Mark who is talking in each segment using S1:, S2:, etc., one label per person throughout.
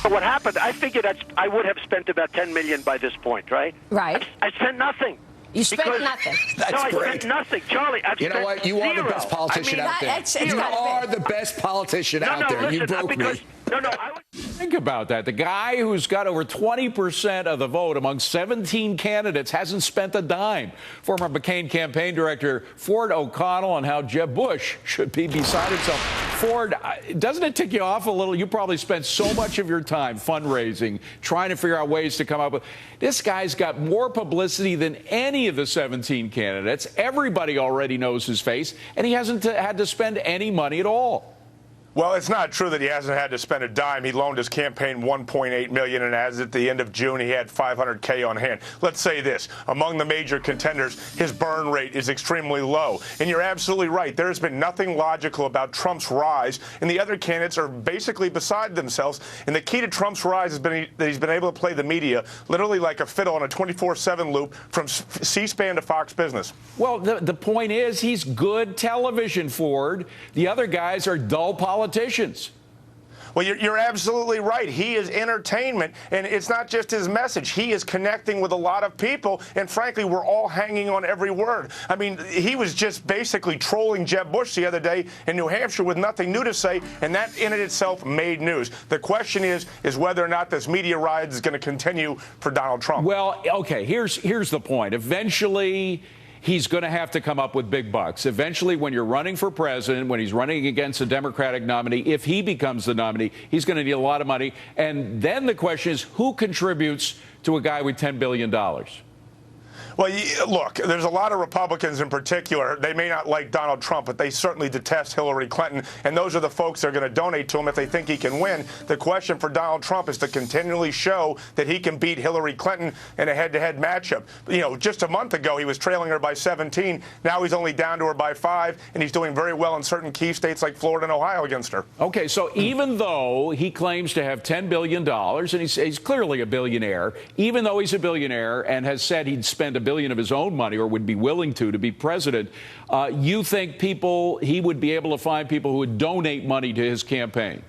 S1: So what happened, I figured I would have spent about $10 million by this point, right?
S2: Right.
S1: I spent nothing.
S2: You spent nothing.
S3: That's
S1: I
S3: great.
S1: spent nothing. Charlie, I've
S3: You know
S1: spent
S3: what? You are the
S1: zero.
S3: best politician out there.
S2: It's
S3: You
S2: gotta
S3: are
S2: be.
S3: the best politician
S1: No,
S3: out
S1: no,
S3: there.
S1: listen,
S3: You broke
S1: because,
S3: me.
S1: No, I was...
S4: Think about that. The guy who's got over 20% of the vote among 17 candidates hasn't spent a dime. Former McCain campaign director Ford O'Connell on how Jeb Bush should be beside himself. Ford, doesn't it tick you off a little? You probably spent so much of your time fundraising, trying to figure out ways to come up with. This guy's got more publicity than any of the 17 candidates. Everybody already knows his face, and he hasn't had to spend any money at all.
S5: Well, it's not true that he hasn't had to spend a dime. He loaned his campaign $1.8 million, and as at the end of June, he had $500K on hand. Let's say this. Among the major contenders, his burn rate is extremely low. And you're absolutely right. There has been nothing logical about Trump's rise, and the other candidates are basically beside themselves. And the key to Trump's rise has been that he's been able to play the media literally like a fiddle on a 24/7 loop from C-SPAN to Fox Business.
S4: Well, the point is he's good television, Ford. The other guys are dull politicians.
S5: Well, you're absolutely right. He is entertainment, and it's not just his message. He is connecting with a lot of people, and frankly, we're all hanging on every word. I mean, he was just basically trolling Jeb Bush the other day in New Hampshire with nothing new to say, and that in it itself made news. The question is whether or not this media ride is going to continue for Donald Trump.
S4: Well, okay, here's the point. Eventually, he's going to have to come up with big bucks. Eventually, when you're running for president, when he's running against a Democratic nominee, if he becomes the nominee, he's going to need a lot of money. And then the question is, who contributes to a guy with $10 billion?
S5: Well, look, there's a lot of Republicans in particular. They may not like Donald Trump, but they certainly detest Hillary Clinton. And those are the folks that are going to donate to him if they think he can win. The question for Donald Trump is to continually show that he can beat Hillary Clinton in a head-to-head matchup. You know, just a month ago, he was trailing her by 17. Now he's only down to her by 5, and he's doing very well in certain key states like Florida and Ohio against her.
S4: Okay, so even though he claims to have $10 billion, and he's clearly a billionaire, even though he's a billionaire and has said he'd spend $1 billion of his own money or would be willing to be president, you think he would be able to find people who would donate money to his campaign?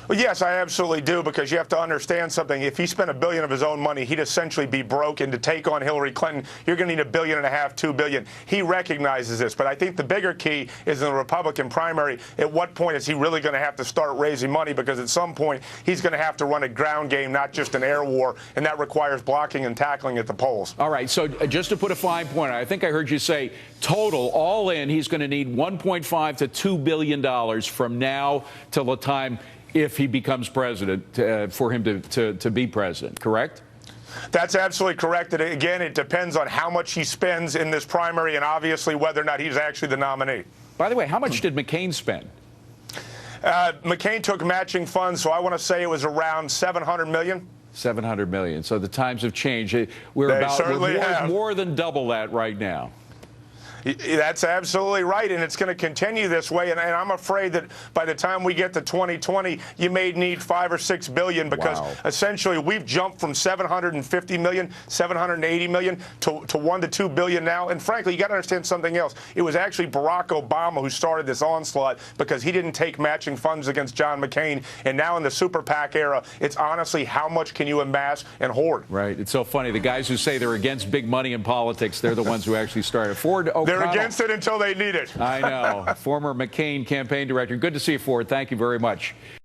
S5: Well, yes, I absolutely do, because you have to understand something. If he spent $1 billion of his own money, he'd essentially be broke. And to take on Hillary Clinton, you're going to need $1.5 billion, $2 billion. He recognizes this. But I think the bigger key is in the Republican primary. At what point is he really going to have to start raising money? Because at some point, he's going to have to run a ground game, not just an air war. And that requires blocking and tackling at the polls. All
S4: right. So just to put a fine point, I think I heard you say total, all in, he's going to need $1.5 to $2 billion from now till the time if he becomes president, for him to be president, correct?
S5: That's absolutely correct. And again, it depends on how much he spends in this primary and obviously whether or not he's actually the nominee.
S4: By the way, how much did McCain spend?
S5: McCain took matching funds, so I want to say it was around $700 million.
S4: $700 million. So the times have changed. We're more than double that right now.
S5: That's absolutely right, and it's going to continue this way. And I'm afraid that by the time we get to 2020, you may need $5 or $6 billion, because essentially we've jumped from $750 million, $780 million to $1 to $2 billion now. And frankly, you got to understand something else. It was actually Barack Obama who started this onslaught because he didn't take matching funds against John McCain. And now in the super PAC era, it's honestly how much can you amass and hoard?
S4: Right. It's so funny. The guys who say they're against big money in politics, they're the ones who actually started. Ford O'Connell.
S5: They're against it until they need it.
S4: I know. Former McCain campaign director. Good to see you, Ford. Thank you very much.